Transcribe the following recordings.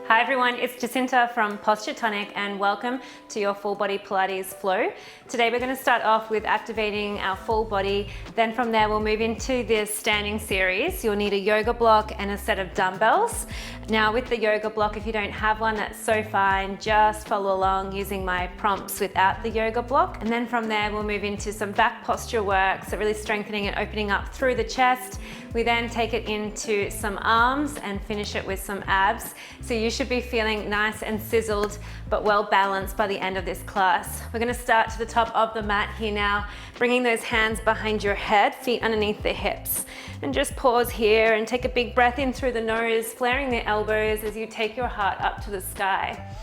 Hi everyone, it's Jacinta from Posture Tonic and welcome to your full body Pilates flow. Today we're going to start off with activating our full body. Then from there we'll move into this standing series. You'll need a yoga block and a set of dumbbells. Now with the yoga block, if you don't have one, that's so fine. Just follow along using my prompts without the yoga block. And then from there we'll move into some back posture work, so really strengthening and opening up through the chest. We then take it into some arms and finish it with some abs. So you should be feeling nice and sizzled, but well balanced by the end of this class. We're going to start to the top of the mat here now, bringing those hands behind your head, feet underneath the hips. And just pause here and take a big breath in through the nose, flaring the elbows as you take your heart up to the sky.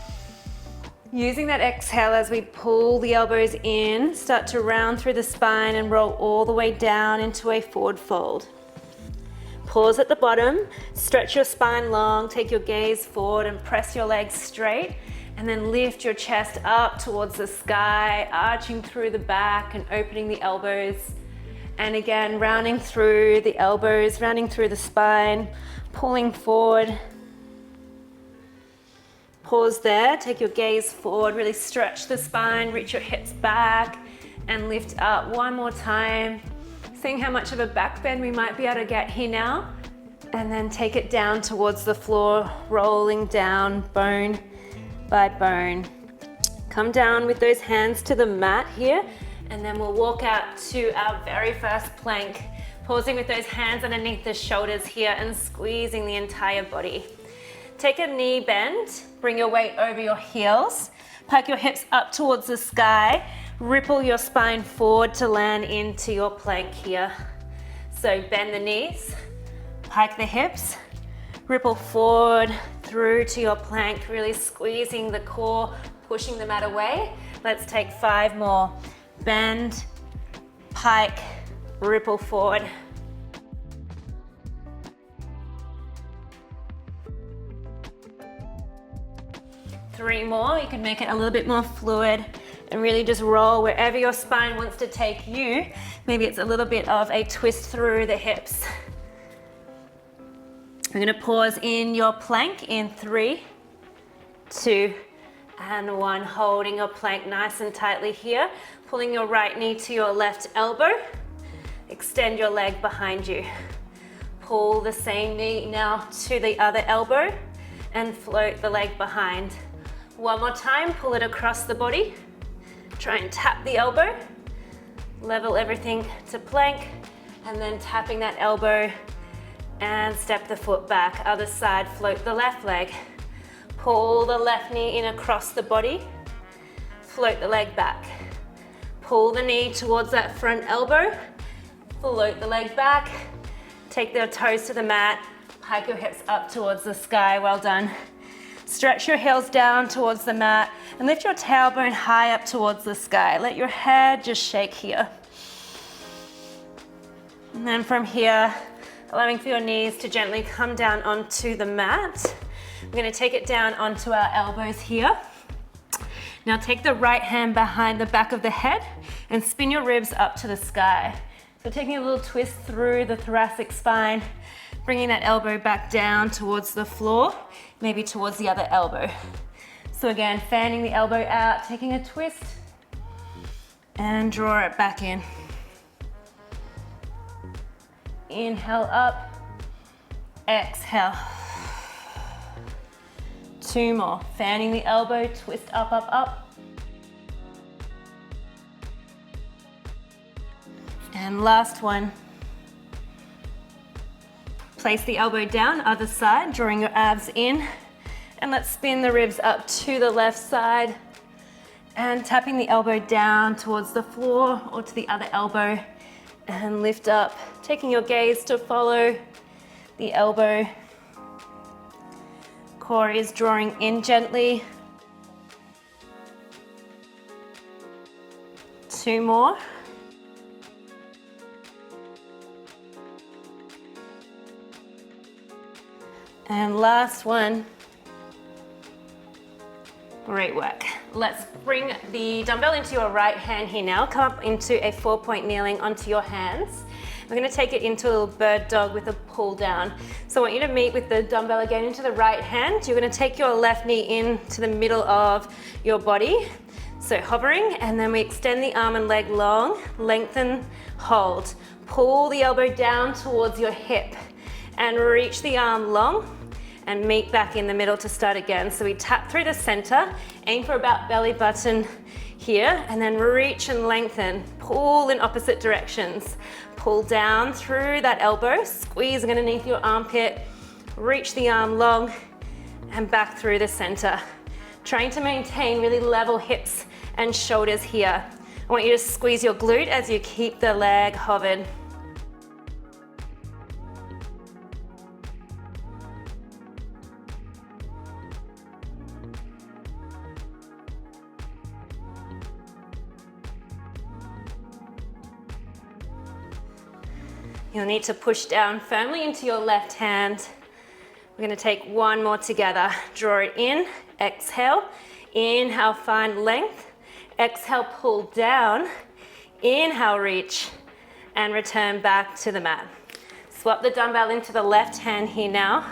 Using that exhale as we pull the elbows in, start to round through the spine and roll all the way down into a forward fold. Pause at the bottom, stretch your spine long, take your gaze forward and press your legs straight, and then lift your chest up towards the sky, arching through the back and opening the elbows. And again, rounding through the elbows, rounding through the spine, pulling forward. Pause there, take your gaze forward, really stretch the spine, reach your hips back and lift up one more time. Seeing how much of a back bend we might be able to get here now. And then take it down towards the floor, rolling down bone by bone. Come down with those hands to the mat here, and then we'll walk out to our very first plank, pausing with those hands underneath the shoulders here and squeezing the entire body. Take a knee bend, bring your weight over your heels, pike your hips up towards the sky, ripple your spine forward to land into your plank here. So bend the knees, pike the hips, ripple forward through to your plank, really squeezing the core, pushing the mat away. Let's take 5 more. Bend, pike, ripple forward. Three more. You can make it a little bit more fluid and really just roll wherever your spine wants to take you. Maybe it's a little bit of a twist through the hips. We're going to pause in your plank in 3, 2, and 1. Holding your plank nice and tightly here. Pulling your right knee to your left elbow. Extend your leg behind you. Pull the same knee now to the other elbow and float the leg behind. One more time, pull it across the body. Try and tap the elbow. Level everything to plank, and then tapping that elbow and step the foot back. Other side, float the left leg. Pull the left knee in across the body. Float the leg back. Pull the knee towards that front elbow. Float the leg back. Take the toes to the mat. Hike your hips up towards the sky. Well done. Stretch your heels down towards the mat and lift your tailbone high up towards the sky. Let your head just shake here. And then from here, allowing for your knees to gently come down onto the mat. We're going to take it down onto our elbows here. Now take the right hand behind the back of the head and spin your ribs up to the sky. So taking a little twist through the thoracic spine, bringing that elbow back down towards the floor, maybe towards the other elbow. So again, fanning the elbow out, taking a twist, and draw it back in. Inhale up, exhale. 2 more, fanning the elbow, twist up, up, up. And last one. Place the elbow down, other side, drawing your abs in. And let's spin the ribs up to the left side and tapping the elbow down towards the floor or to the other elbow and lift up, taking your gaze to follow the elbow. Core is drawing in gently. 2 more. And last one. Great work. Let's bring the dumbbell into your right hand here now. Come up into a 4-point kneeling onto your hands. We're gonna take it into a little bird dog with a pull down. So I want you to meet with the dumbbell again into the right hand. You're gonna take your left knee into the middle of your body. So hovering, and then we extend the arm and leg long, lengthen, hold. Pull the elbow down towards your hip and reach the arm long and meet back in the middle to start again. So we tap through the center, aim for about belly button here, and then reach and lengthen. Pull in opposite directions. Pull down through that elbow, squeezing underneath your armpit, reach the arm long and back through the center. Trying to maintain really level hips and shoulders here. I want you to squeeze your glute as you keep the leg hovered. You'll need to push down firmly into your left hand. We're gonna take one more together. Draw it in, exhale. Inhale, find length. Exhale, pull down. Inhale, reach, and return back to the mat. Swap the dumbbell into the left hand here now.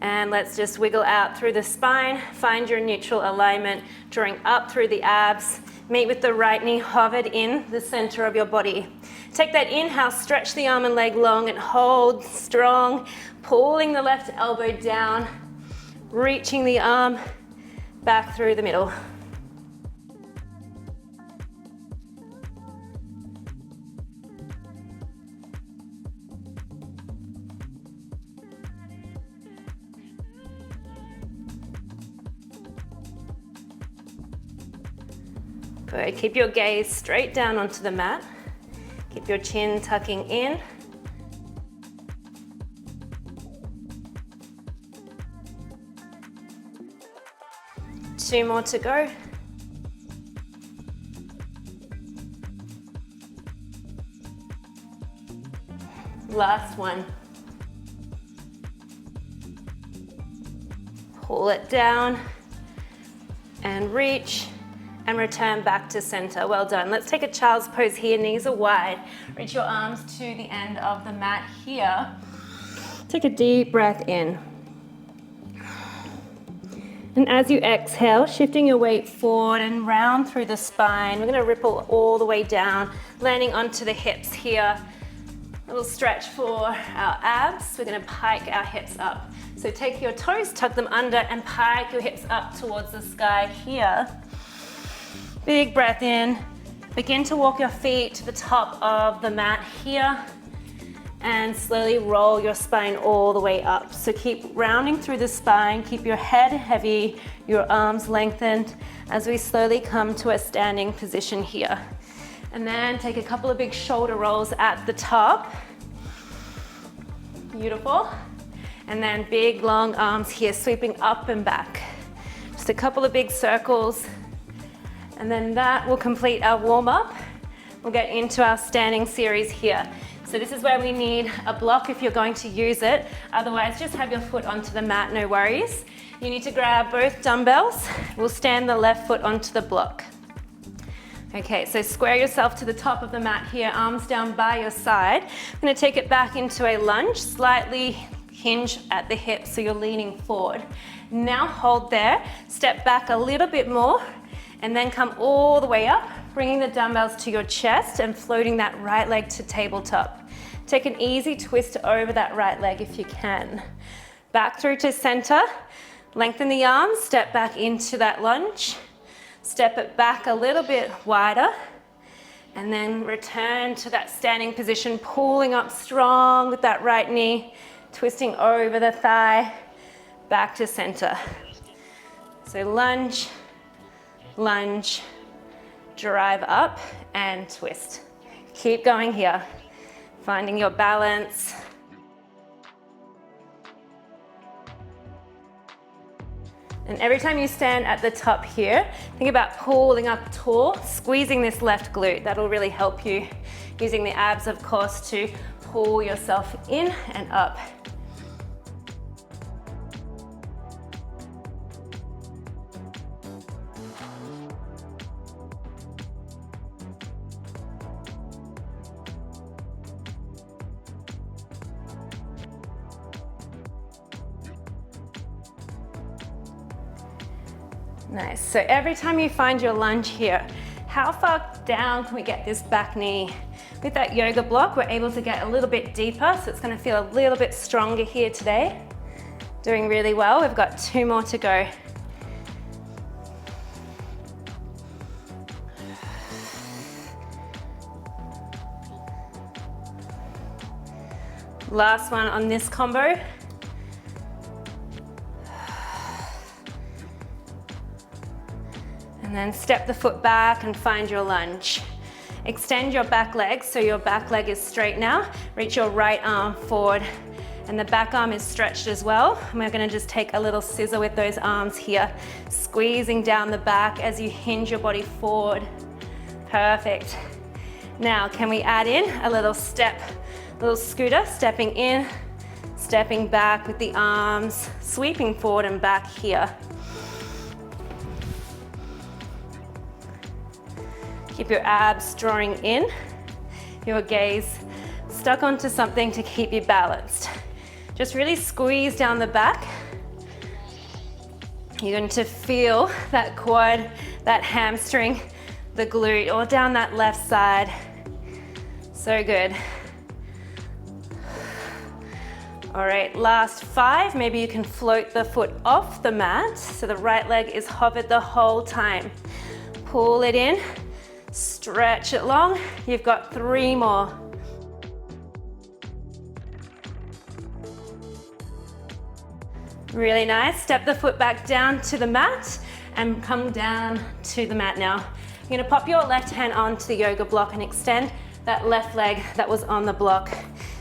And let's just wiggle out through the spine. Find your neutral alignment, drawing up through the abs. Meet with the right knee hovered in the center of your body. Take that inhale, stretch the arm and leg long and hold strong, pulling the left elbow down, reaching the arm back through the middle. Good, keep your gaze straight down onto the mat. Keep your chin tucking in. Two more to go. Last one. Pull it down and reach and return back to center. Well done. Let's take a child's pose here. Knees are wide. Reach your arms to the end of the mat here. Take a deep breath in. And as you exhale, shifting your weight forward and round through the spine. We're gonna ripple all the way down, landing onto the hips here. A little stretch for our abs. We're gonna pike our hips up. So take your toes, tuck them under, and pike your hips up towards the sky here. Big breath in. Begin to walk your feet to the top of the mat here and slowly roll your spine all the way up. So keep rounding through the spine, keep your head heavy, your arms lengthened as we slowly come to a standing position here. And then take a couple of big shoulder rolls at the top. Beautiful. And then big long arms here, sweeping up and back. Just a couple of big circles. And then that will complete our warm-up. We'll get into our standing series here. So this is where we need a block if you're going to use it. Otherwise, just have your foot onto the mat, no worries. You need to grab both dumbbells. We'll stand the left foot onto the block. Okay, so square yourself to the top of the mat here, arms down by your side. I'm gonna take it back into a lunge, slightly hinge at the hips so you're leaning forward. Now hold there, step back a little bit more, and then come all the way up, bringing the dumbbells to your chest and floating that right leg to tabletop. Take an easy twist over that right leg if you can. Back through to center, lengthen the arms, step back into that lunge, step it back a little bit wider, and then return to that standing position, pulling up strong with that right knee, twisting over the thigh, back to center. So lunge, lunge, drive up and twist. Keep going here, finding your balance. And every time you stand at the top here, think about pulling up tall, squeezing this left glute. That'll really help you, using the abs, of course, to pull yourself in and up. Nice. So every time you find your lunge here, how far down can we get this back knee? With that yoga block, we're able to get a little bit deeper, so it's going to feel a little bit stronger here today. Doing really well. We've got 2 more to go. Last one on this combo. And then step the foot back and find your lunge. Extend your back leg so your back leg is straight now. Reach your right arm forward and the back arm is stretched as well. And we're gonna just take a little scissor with those arms here, squeezing down the back as you hinge your body forward. Perfect. Now, can we add in a little step, little scooter, stepping in, stepping back with the arms, sweeping forward and back here. Keep your abs drawing in, your gaze stuck onto something to keep you balanced. Just really squeeze down the back. You're going to feel that quad, that hamstring, the glute, or down that left side. So good. All right, last 5. Maybe you can float the foot off the mat so the right leg is hovered the whole time. Pull it in. Stretch it long. You've got 3 more. Really nice. Step the foot back down to the mat and come down to the mat now. You're gonna pop your left hand onto the yoga block and extend that left leg that was on the block.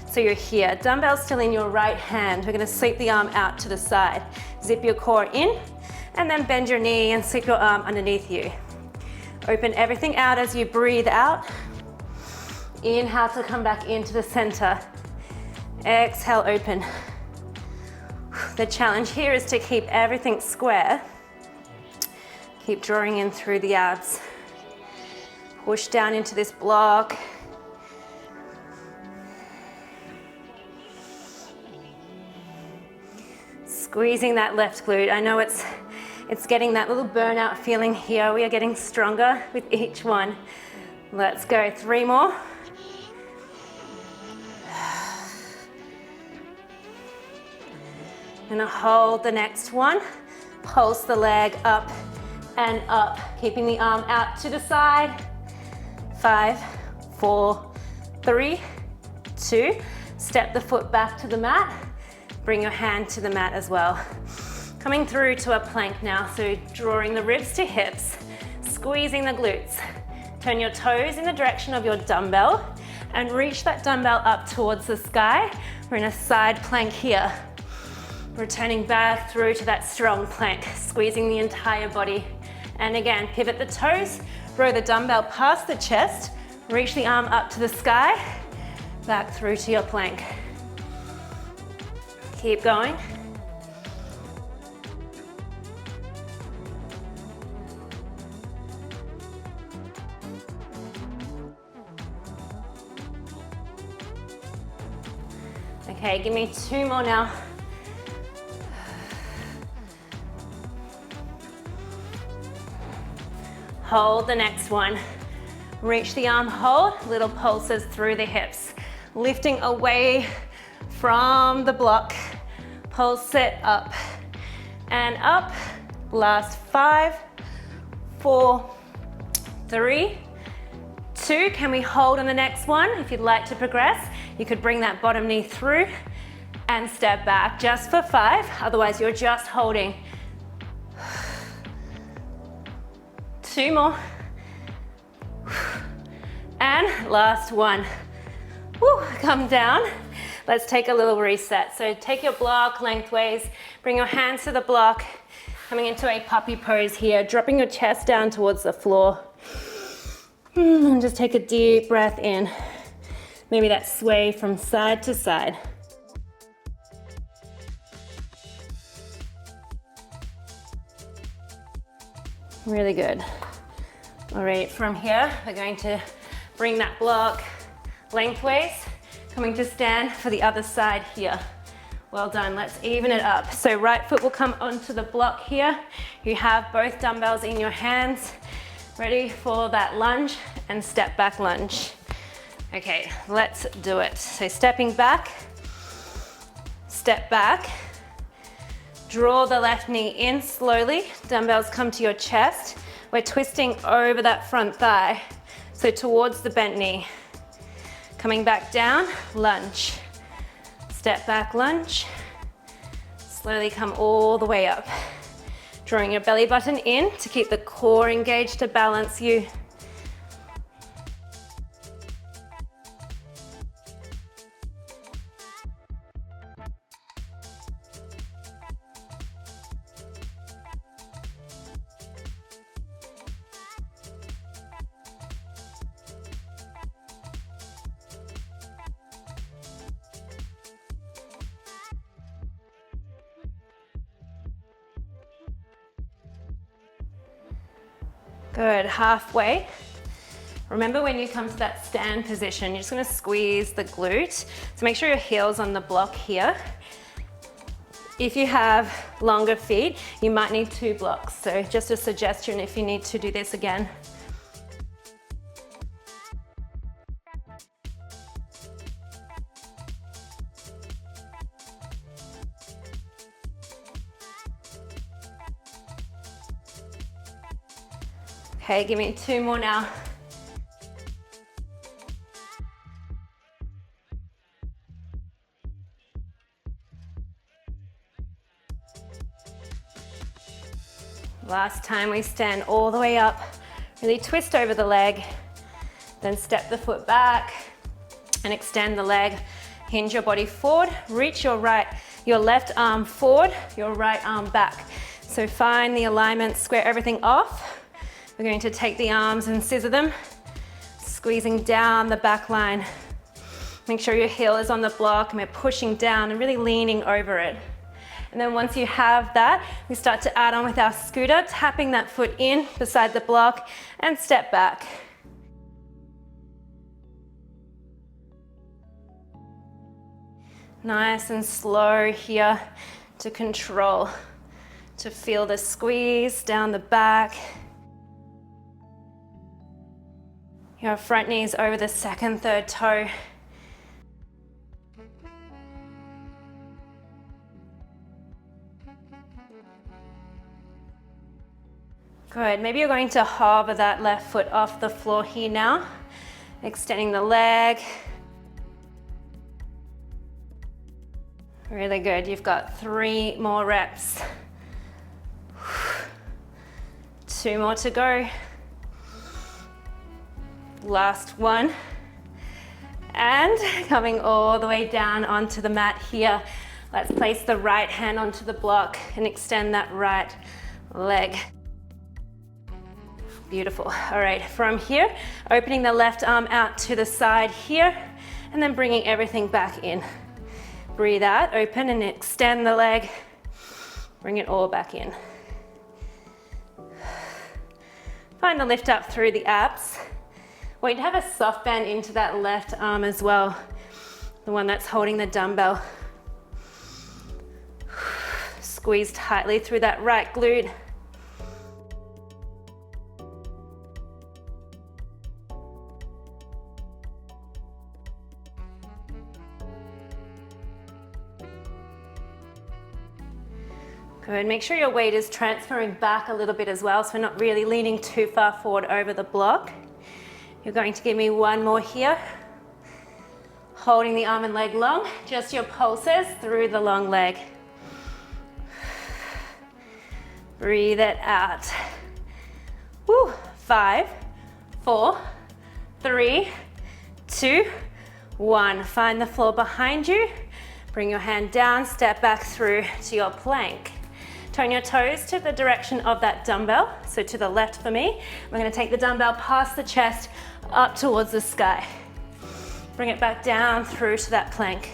So you're here. Dumbbell still in your right hand. We're gonna sweep the arm out to the side. Zip your core in and then bend your knee and sweep your arm underneath you. Open everything out as you breathe out. Inhale to come back into the center. Exhale, open. The challenge here is to keep everything square. Keep drawing in through the abs. Push down into this block. Squeezing that left glute. I know it's getting that little burnout feeling here. We are getting stronger with each one. Let's go. 3 more. And hold the next one. Pulse the leg up and up, keeping the arm out to the side. 5, 4, 3, 2. Step the foot back to the mat. Bring your hand to the mat as well. Coming through to a plank now, so drawing the ribs to hips, squeezing the glutes. Turn your toes in the direction of your dumbbell and reach that dumbbell up towards the sky. We're in a side plank here. Returning back through to that strong plank, squeezing the entire body. And again, pivot the toes, row the dumbbell past the chest, reach the arm up to the sky, back through to your plank. Keep going. Okay, give me 2 more now. Hold the next one. Reach the arm hold, little pulses through the hips. Lifting away from the block. Pulse it up and up. Last 5, 4, 3, 2. Can we hold on the next one? If you'd like to progress, you could bring that bottom knee through and step back just for 5. Otherwise, you're just holding. 2 more. And last one. Woo, come down. Let's take a little reset. So take your block lengthways, bring your hands to the block, coming into a puppy pose here, dropping your chest down towards the floor. And just take a deep breath in. Maybe that sway from side to side. Really good. All right, from here, we're going to bring that block lengthways, coming to stand for the other side here. Well done. Let's even it up. So right foot will come onto the block here. You have both dumbbells in your hands, ready for that lunge and step back lunge. Okay, let's do it. So stepping back, step back, draw the left knee in slowly. Dumbbells come to your chest. We're twisting over that front thigh, so towards the bent knee. Coming back down, lunge. Step back lunge. Slowly come all the way up. Drawing your belly button in to keep the core engaged to balance you. Good, halfway. Remember when you come to that stand position, you're just gonna squeeze the glute. So make sure your heel's on the block here. If you have longer feet, you might need 2 blocks. So just a suggestion if you need to do this again. Okay, give me 2 more now. Last time, we stand all the way up, really twist over the leg, then step the foot back and extend the leg. Hinge your body forward, reach your left arm forward, your right arm back. So find the alignment, square everything off. We're going to take the arms and scissor them, squeezing down the back line. Make sure your heel is on the block and we're pushing down and really leaning over it. And then once you have that, we start to add on with our scooter, tapping that foot in beside the block and step back. Nice and slow here to control, to feel the squeeze down the back. Your front knee's over the second, third toe. Good, maybe you're going to hover that left foot off the floor here now. Extending the leg. Really good, you've got 3 more reps. 2 more to go. Last one. And coming all the way down onto the mat here. Let's place the right hand onto the block and extend that right leg. Beautiful. All right, from here, opening the left arm out to the side here, and then bringing everything back in. Breathe out, open and extend the leg. Bring it all back in. Find the lift up through the abs. Want you to have a soft bend into that left arm as well, the one that's holding the dumbbell. Squeeze tightly through that right glute. Good, make sure your weight is transferring back a little bit as well, so we're not really leaning too far forward over the block. You're going to give me 1 more here. Holding the arm and leg long, just your pulses through the long leg. Breathe it out. Woo. 5, 4, 3, 2, 1. Find the floor behind you. Bring your hand down, step back through to your plank. Turn your toes to the direction of that dumbbell, so to the left for me. We're going to take the dumbbell past the chest, up towards the sky. Bring it back down through to that plank.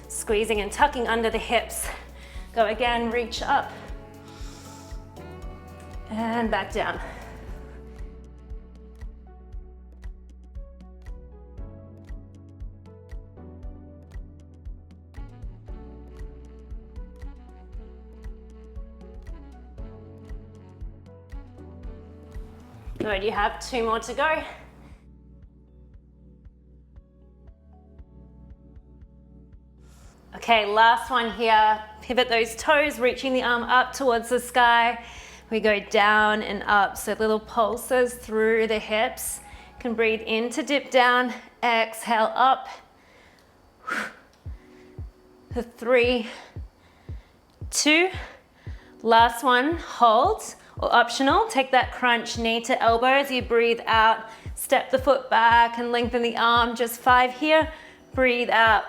Squeezing and tucking under the hips. Go again, reach up. And back down. Good, you have 2 more to go. Okay, last one here. Pivot those toes, reaching the arm up towards the sky. We go down and up, so little pulses through the hips. You can breathe in to dip down, exhale up. For 3, 2, last one, hold, or optional, take that crunch knee to elbow as you breathe out. Step the foot back and lengthen the arm, just 5 here. Breathe out,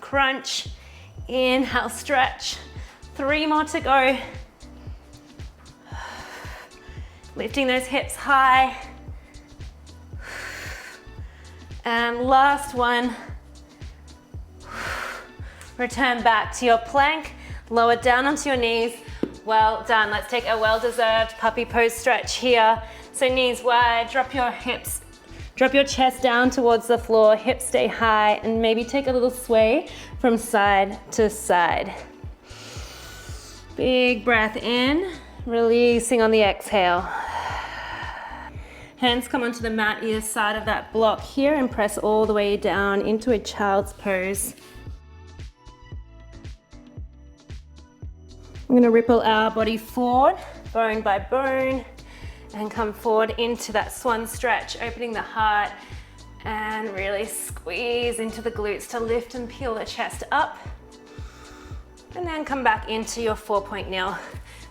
crunch, inhale, stretch. 3 more to go. Lifting those hips high. And last one. Return back to your plank. Lower down onto your knees. Well done. Let's take a well-deserved puppy pose stretch here. So knees wide, drop your hips, drop your chest down towards the floor, hips stay high, and maybe take a little sway from side to side. Big breath in, releasing on the exhale. Hands come onto the mat either side of that block here and press all the way down into a child's pose. I'm going to ripple our body forward, bone by bone, and come forward into that swan stretch, opening the heart and really squeeze into the glutes to lift and peel the chest up. And then come back into your 4-point kneel. I'm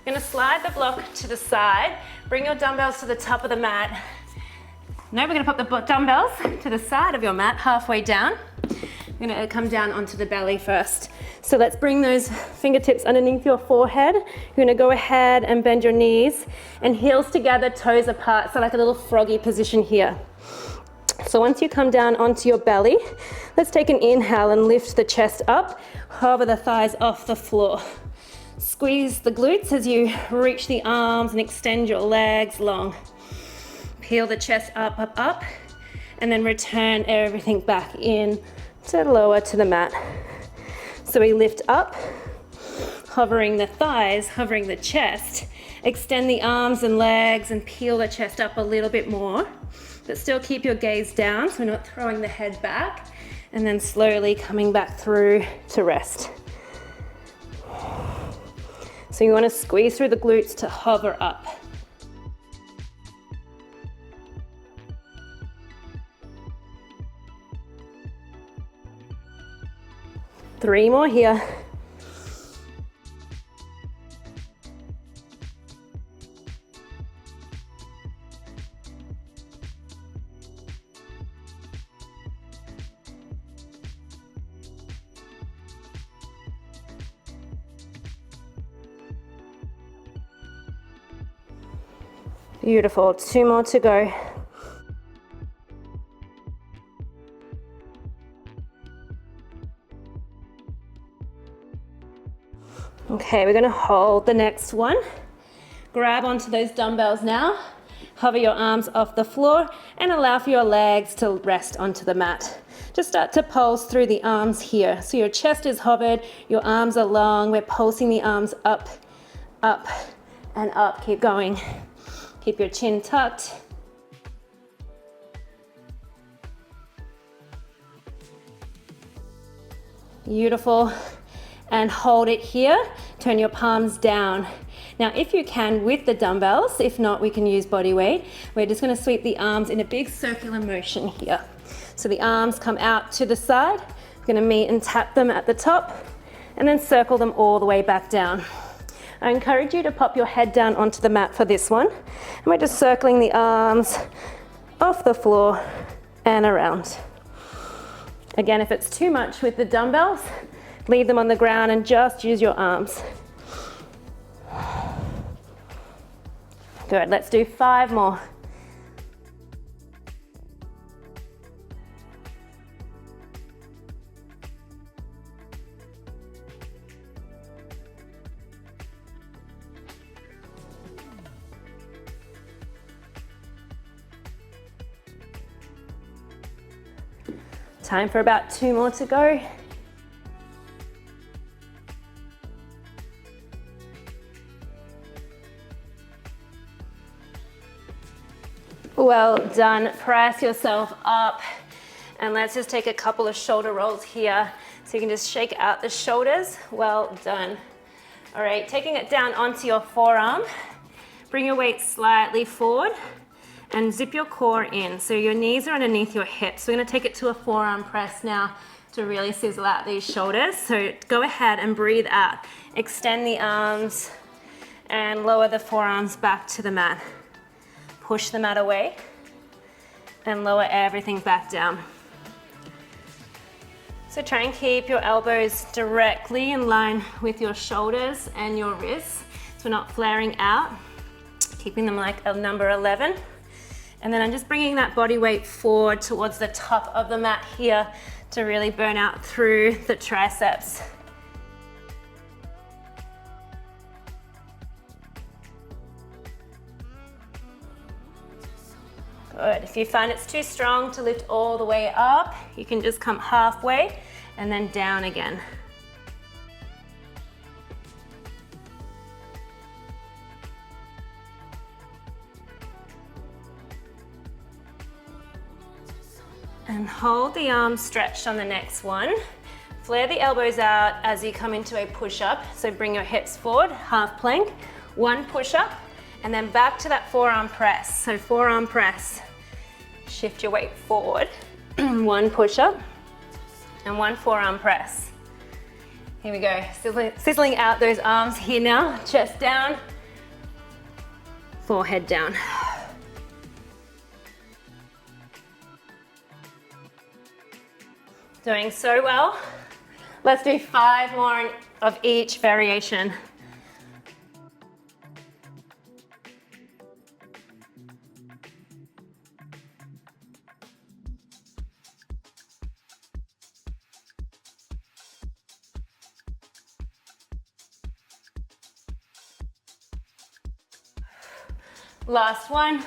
going to slide the block to the side, bring your dumbbells to the top of the mat. Now we're going to put the dumbbells to the side of your mat, halfway down. We're going to come down onto the belly first. So let's bring those fingertips underneath your forehead. You're going to go ahead and bend your knees and heels together, toes apart, so like a little froggy position here. So once you come down onto your belly, let's take an inhale and lift the chest up, hover the thighs off the floor. Squeeze the glutes as you reach the arms and extend your legs long. Peel the chest up, up, up, and then return everything back in to lower to the mat. So we lift up, hovering the thighs, hovering the chest, extend the arms and legs and peel the chest up a little bit more, but still keep your gaze down so we're not throwing the head back, and then slowly coming back through to rest. So you want to squeeze through the glutes to hover up. Three more here. Beautiful, 2 more to go. Okay, we're going to hold the next one. Grab onto those dumbbells now. Hover your arms off the floor and allow for your legs to rest onto the mat. Just start to pulse through the arms here. So your chest is hovered, your arms are long. We're pulsing the arms up, up, and up. Keep going. Keep your chin tucked. Beautiful. And hold it here. Turn your palms down. Now, if you can with the dumbbells, if not, we can use body weight. We're just going to sweep the arms in a big circular motion here. So the arms come out to the side. We're going to meet and tap them at the top and then circle them all the way back down. I encourage you to pop your head down onto the mat for this one. And we're just circling the arms off the floor and around. Again, if it's too much with the dumbbells, leave them on the ground and just use your arms. Good, let's do 5 more. Time for about 2 more to go. Well done. Press yourself up. And let's just take a couple of shoulder rolls here. So you can just shake out the shoulders. Well done. All right, taking it down onto your forearm. Bring your weight slightly forward and zip your core in. So your knees are underneath your hips. So we're gonna take it to a forearm press now to really sizzle out these shoulders. So go ahead and breathe out. Extend the arms and lower the forearms back to the mat. Push the mat away and lower everything back down. So try and keep your elbows directly in line with your shoulders and your wrists. So we're not flaring out, keeping them like a number 11. And then I'm just bringing that body weight forward towards the top of the mat here to really burn out through the triceps. Good. If you find it's too strong to lift all the way up, you can just come halfway and then down again. And hold the arms stretched on the next one. Flare the elbows out as you come into a push-up. So bring your hips forward, half plank, one push-up, and then back to that forearm press. So forearm press. Shift your weight forward, one push-up, and one forearm press. Here we go, sizzling out those arms here now. Chest down, forehead down. Doing so well. Let's do 5 more of each variation. Last one.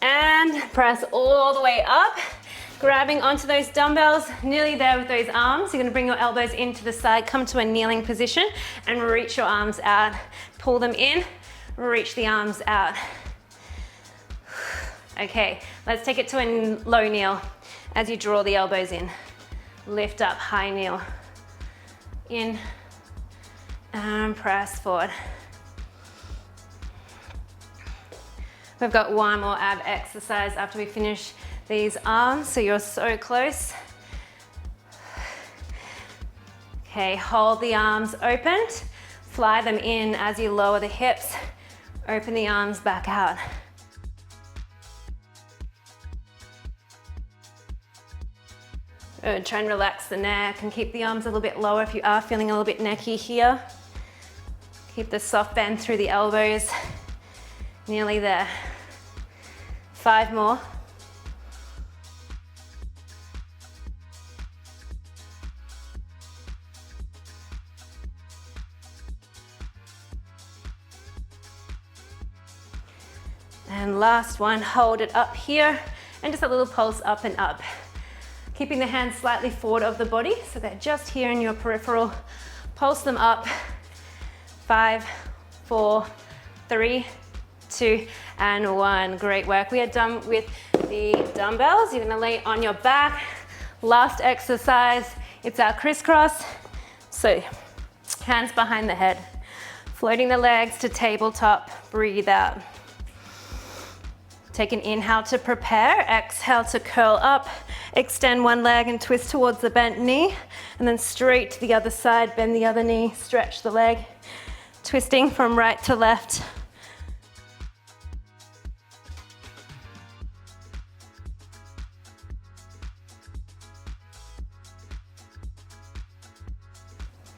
And press all the way up. Grabbing onto those dumbbells, nearly there with those arms. You're gonna bring your elbows into the side, come to a kneeling position and reach your arms out. Pull them in, reach the arms out. Okay, let's take it to a low kneel as you draw the elbows in. Lift up, high kneel. In and press forward. We've got one more ab exercise after we finish these arms, so you're so close. Okay, hold the arms opened, fly them in as you lower the hips, open the arms back out. Good, try and relax the neck and keep the arms a little bit lower if you are feeling a little bit necky here. Keep the soft bend through the elbows. Nearly there. 5 more. And last one, hold it up here and just a little pulse up and up. Keeping the hands slightly forward of the body so they're just here in your peripheral. Pulse them up. 5, 4, 3, 2, and 1. Great work. We are done with the dumbbells. You're gonna lay on your back. Last exercise, it's our crisscross. So hands behind the head. Floating the legs to tabletop, breathe out. Take an inhale to prepare, exhale to curl up, extend one leg and twist towards the bent knee, and then straight to the other side, bend the other knee, stretch the leg, twisting from right to left.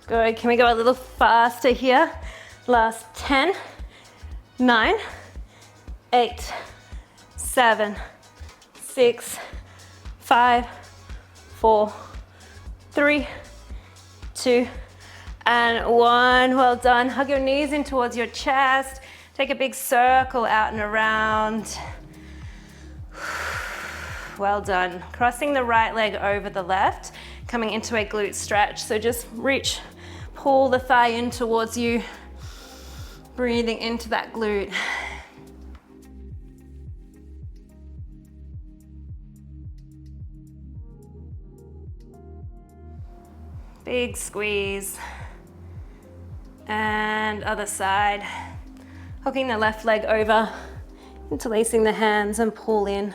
Good, can we go a little faster here? Last 10, 9, 8, 7, 6, 5, 4, 3, 2, and 1. Well done. Hug your knees in towards your chest. Take a big circle out and around. Well done. Crossing the right leg over the left, coming into a glute stretch. So just reach, pull the thigh in towards you, breathing into that glute. Big squeeze. And other side. Hooking the left leg over, interlacing the hands and pull in.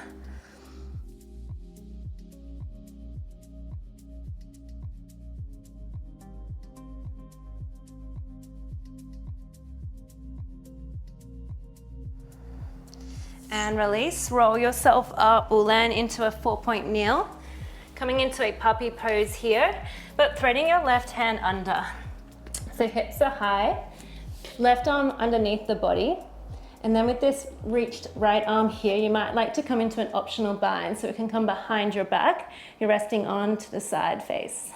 And release, roll yourself up. We'll land into a 4-point kneel. Coming into a puppy pose here, but threading your left hand under. So hips are high, left arm underneath the body. And then with this reached right arm here, you might like to come into an optional bind. So it can come behind your back. You're resting on to the side face.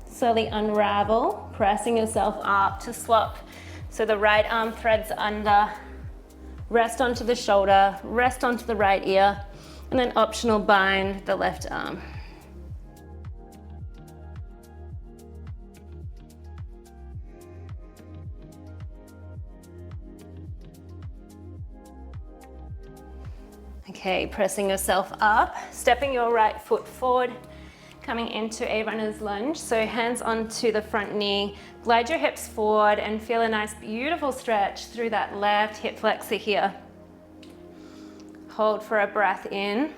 Slowly unravel, pressing yourself up to swap. So the right arm threads under, rest onto the shoulder, rest onto the right ear, and then optional bind the left arm. Okay, pressing yourself up, stepping your right foot forward, coming into a runner's lunge. So hands onto the front knee, glide your hips forward and feel a nice beautiful stretch through that left hip flexor here. Hold for a breath in.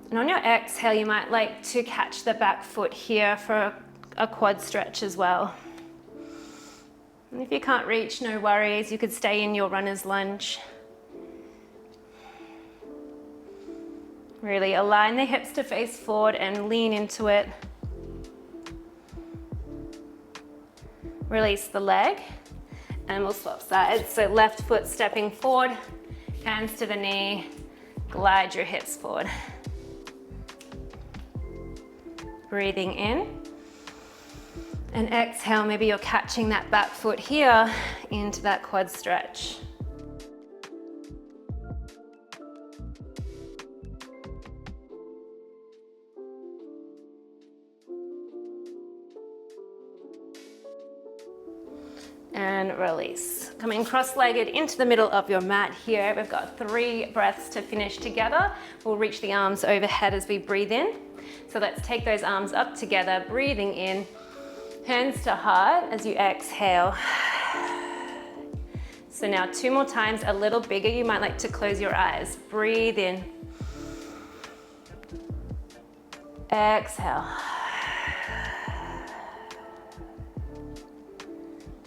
And on your exhale, you might like to catch the back foot here for a quad stretch as well. And if you can't reach, no worries, you could stay in your runner's lunge. Really align the hips to face forward and lean into it. Release the leg and we'll swap sides. So left foot stepping forward, hands to the knee, glide your hips forward. Breathing in. And exhale, maybe you're catching that back foot here into that quad stretch. And release. Coming cross-legged into the middle of your mat here. We've got 3 breaths to finish together. We'll reach the arms overhead as we breathe in. So let's take those arms up together, breathing in. Hands to heart as you exhale. So now 2 more times, a little bigger. You might like to close your eyes. Breathe in. Exhale.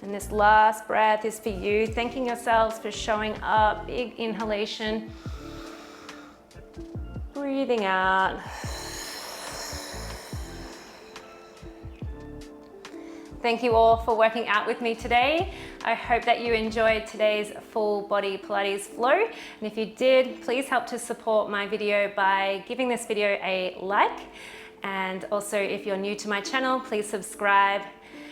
And this last breath is for you, thanking yourselves for showing up. Big inhalation. Breathing out. Thank you all for working out with me today. I hope that you enjoyed today's full body Pilates flow. And if you did, please help to support my video by giving this video a like. And also, if you're new to my channel, please subscribe.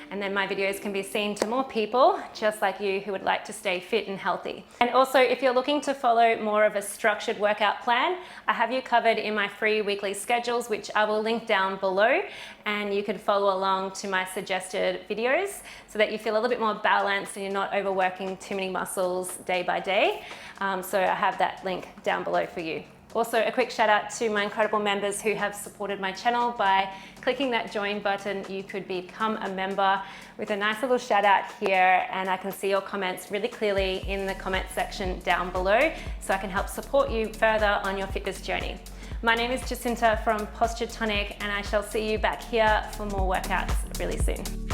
And then my videos can be seen to more people just like you who would like to stay fit and healthy. And also, if you're looking to follow more of a structured workout plan, I have you covered in my free weekly schedules, which I will link down below, and you can follow along to my suggested videos so that you feel a little bit more balanced and you're not overworking too many muscles day by day. So I have that link down below for you. Also, a quick shout out to my incredible members who have supported my channel by clicking that join button. You could become a member with a nice little shout out here, and I can see your comments really clearly in the comment section down below, so I can help support you further on your fitness journey. My name is Jacinta from Posture Tonic, and I shall see you back here for more workouts really soon.